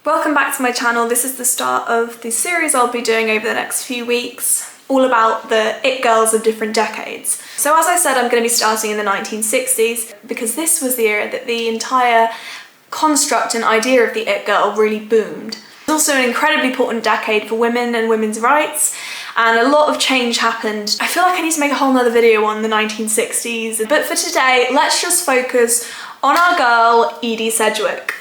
Welcome back to my channel. This is the start of the series I'll be doing over the next few weeks, all about the it girls of different decades. So as I said, I'm going to be starting in the 1960s because this was the era that the entire construct and idea of the it girl really boomed. It's also an incredibly important decade for women and women's rights, and a lot of change happened. I feel like I need to make a whole nother video on the 1960s, but for today, let's just focus on our girl, Edie Sedgwick.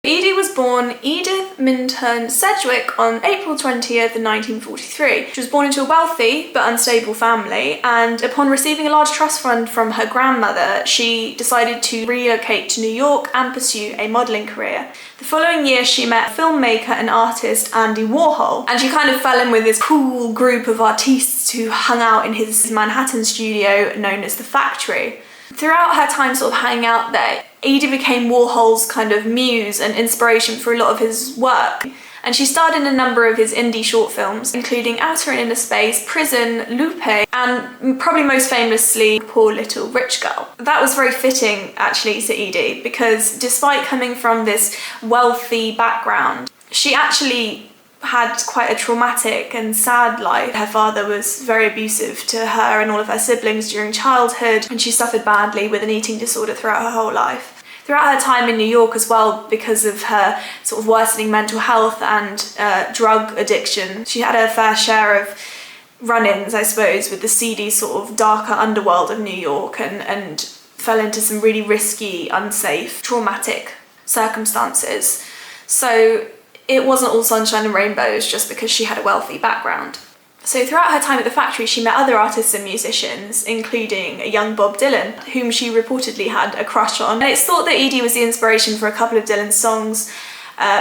Edie was born Edith Minturn Sedgwick on April 20th, 1943. She was born into a wealthy but unstable family, and upon receiving a large trust fund from her grandmother, she decided to relocate to New York and pursue a modelling career. The following year, she met filmmaker and artist Andy Warhol, and she kind of fell in with this cool group of artistes who hung out in his Manhattan studio known as the Factory. Throughout her time sort of hanging out there, Edie became Warhol's kind of muse and inspiration for a lot of his work. And she starred in a number of his indie short films, including Outer and Inner Space, Prison, Lupe, and probably most famously, Poor Little Rich Girl. That was very fitting, actually, to Edie, because despite coming from this wealthy background, she actually had quite a traumatic and sad life. Her father was very abusive to her and all of her siblings during childhood, and she suffered badly with an eating disorder throughout her whole life. Throughout her time in New York as well, because of her sort of worsening mental health and drug addiction, she had her fair share of run-ins, I suppose, with the seedy sort of darker underworld of New York, and fell into some really risky, unsafe, traumatic circumstances. So it wasn't all sunshine and rainbows just because she had a wealthy background. So throughout her time at the Factory, she met other artists and musicians, including a young Bob Dylan, whom she reportedly had a crush on. And it's thought that Edie was the inspiration for a couple of Dylan's songs,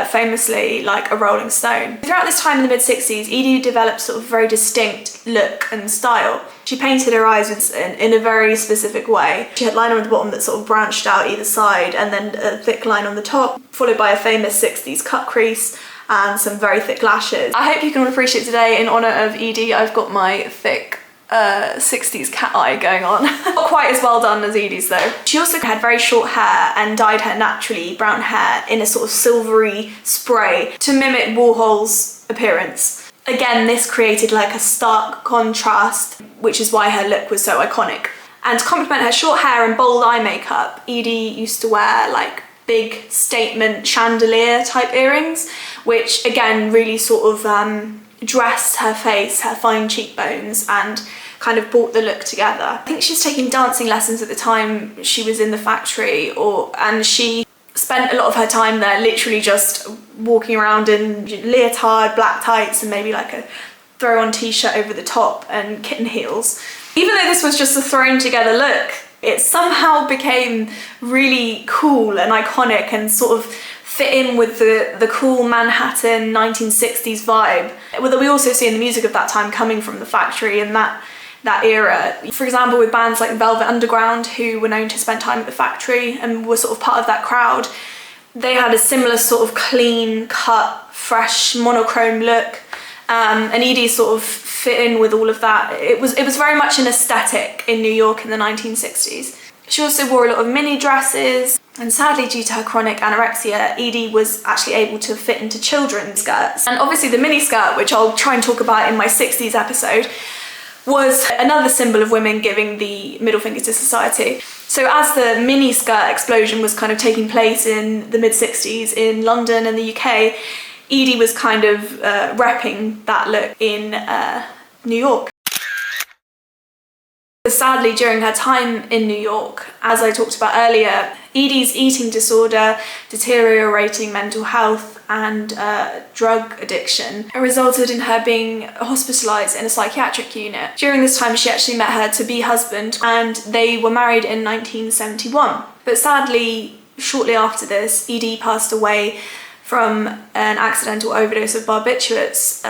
famously like A Rolling Stone. Throughout this time in the mid-60s, Edie developed sort of very distinct look and style. She painted her eyes in a very specific way. She had liner on the bottom that sort of branched out either side, and then a thick line on the top, followed by a famous 60s cut crease and some very thick lashes. I hope you can all appreciate today, in honour of Edie, I've got my thick 60s cat eye going on. Not quite as well done as Edie's though. She also had very short hair and dyed her naturally brown hair in a sort of silvery spray to mimic Warhol's appearance. Again, this created like a stark contrast, which is why her look was so iconic. And to complement her short hair and bold eye makeup, Edie used to wear like big statement chandelier type earrings, which again really sort of dressed her face, her fine cheekbones, and kind of brought the look together. I think she was taking dancing lessons at the time she was in the Factory, and she spent a lot of her time there literally just walking around in leotard, black tights, and maybe like a throw-on t-shirt over the top and kitten heels. Even though this was just a thrown together look, it somehow became really cool and iconic and sort of fit in with the cool Manhattan 1960s vibe that we also see in the music of that time coming from the Factory and that era. For example, with bands like Velvet Underground, who were known to spend time at the Factory and were sort of part of that crowd, they had a similar sort of clean cut, fresh monochrome look, and Edie sort of fit in with all of that. It was very much an aesthetic in New York in the 1960s. She also wore a lot of mini dresses, and sadly, due to her chronic anorexia, Edie was actually able to fit into children's skirts. And obviously the mini skirt, which I'll try and talk about in my 60s episode, was another symbol of women giving the middle finger to society. So as the mini skirt explosion was kind of taking place in the mid-60s in London and the UK, Edie was kind of repping that look in New York. Sadly, during her time in New York, as I talked about earlier, Edie's eating disorder, deteriorating mental health, and drug addiction resulted in her being hospitalised in a psychiatric unit. During this time, she actually met her to-be husband, and they were married in 1971. But sadly, shortly after this, Edie passed away from an accidental overdose of barbiturates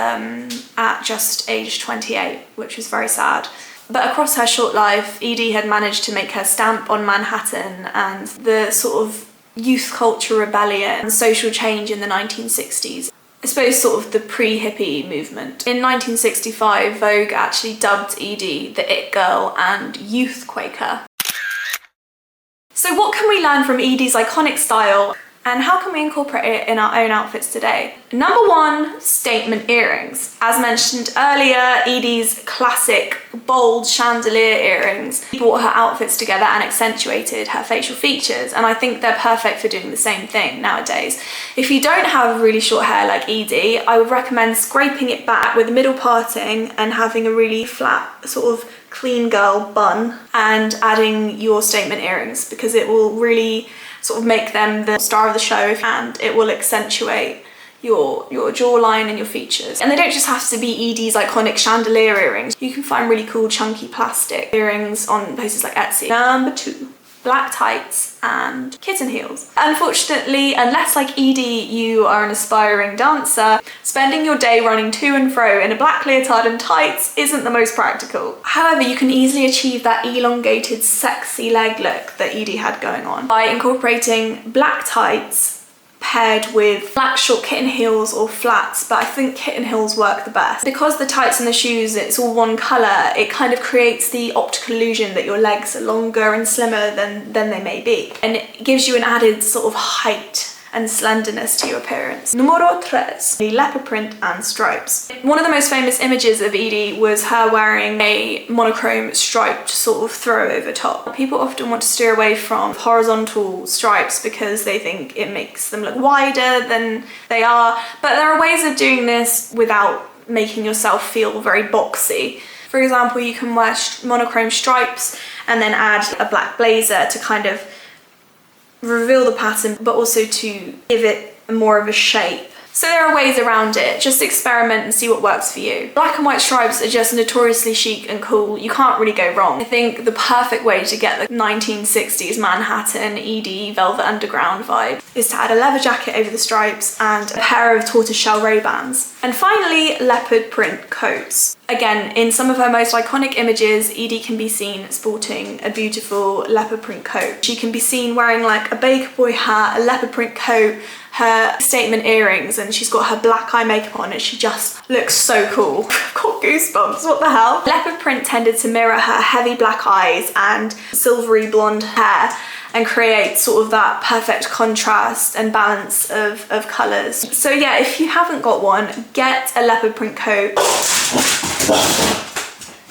at just age 28, which was very sad. But across her short life, Edie had managed to make her stamp on Manhattan and the sort of youth culture rebellion and social change in the 1960s. I suppose sort of the pre-hippie movement. In 1965, Vogue actually dubbed Edie the it girl and youth Quaker. So what can we learn from Edie's iconic style? And how can we incorporate it in our own outfits today? Number one, statement earrings. As mentioned earlier, Edie's classic bold chandelier earrings brought her outfits together and accentuated her facial features, and I think they're perfect for doing the same thing nowadays. If you don't have really short hair like Edie, I would recommend scraping it back with the middle parting and having a really flat sort of clean girl bun and adding your statement earrings, because it will really sort of make them the star of the show, and it will accentuate your jawline and your features. And they don't just have to be Edie's iconic chandelier earrings. You can find really cool chunky plastic earrings on places like Etsy. Number two, black tights and kitten heels. Unfortunately, unless like Edie you are an aspiring dancer, spending your day running to and fro in a black leotard and tights isn't the most practical. However, you can easily achieve that elongated sexy leg look that Edie had going on by incorporating black tights paired with black short kitten heels or flats, but I think kitten heels work the best. Because the tights and the shoes, it's all one colour, it kind of creates the optical illusion that your legs are longer and slimmer than they may be. And it gives you an added sort of height and slenderness to your appearance. Numero tres, the leopard print and stripes. One of the most famous images of Edie was her wearing a monochrome striped sort of throw over top. People often want to steer away from horizontal stripes because they think it makes them look wider than they are, but there are ways of doing this without making yourself feel very boxy. For example, you can wear monochrome stripes and then add a black blazer to kind of reveal the pattern, but also to give it more of a shape. So there are ways around it. Just experiment and see what works for you. Black and white stripes are just notoriously chic and cool. You can't really go wrong. I think the perfect way to get the 1960s Manhattan Edie Velvet Underground vibe is to add a leather jacket over the stripes and a pair of tortoiseshell Ray-Bans. And finally, leopard print coats. Again, in some of her most iconic images, Edie can be seen sporting a beautiful leopard print coat. She can be seen wearing like a Baker Boy hat, a leopard print coat, her statement earrings, and she's got her black eye makeup on and she just looks so cool. I've got goosebumps, what the hell? Leopard print tended to mirror her heavy black eyes and silvery blonde hair and create sort of that perfect contrast and balance of colours. So yeah, if you haven't got one, get a leopard print coat.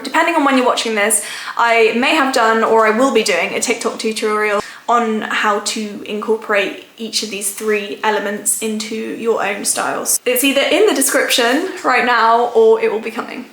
Depending on when you're watching this, I may have done or I will be doing a TikTok tutorial on how to incorporate each of these three elements into your own styles. It's either in the description right now or it will be coming.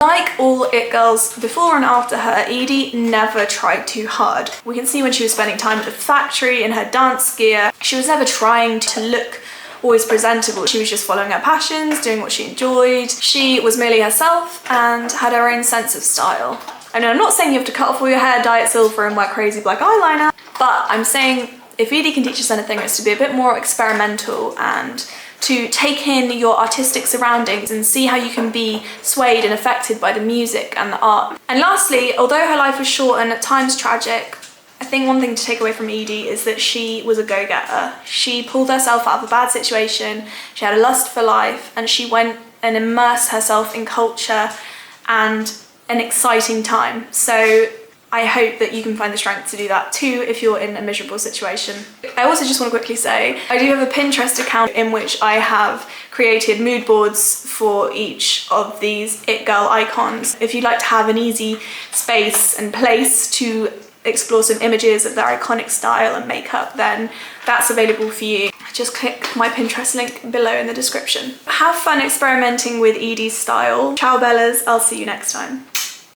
Like all it girls before and after her, Edie never tried too hard. We can see when she was spending time at the factory in her dance gear, she was never trying to look always presentable. She was just following her passions, doing what she enjoyed. She was merely herself and had her own sense of style. I know I'm not saying you have to cut off all your hair, dye it silver and wear crazy black eyeliner, but I'm saying if Edie can teach us anything, it's to be a bit more experimental and to take in your artistic surroundings and see how you can be swayed and affected by the music and the art. And lastly, although her life was short and at times tragic, I think one thing to take away from Edie is that she was a go-getter. She pulled herself out of a bad situation, she had a lust for life, and she went and immersed herself in culture and an exciting time. So I hope that you can find the strength to do that too if you're in a miserable situation. I also just want to quickly say, I do have a Pinterest account in which I have created mood boards for each of these it girl icons. If you'd like to have an easy space and place to explore some images of their iconic style and makeup, then that's available for you. Just click my Pinterest link below in the description. Have fun experimenting with Edie's style. Ciao Bellas, I'll see you next time.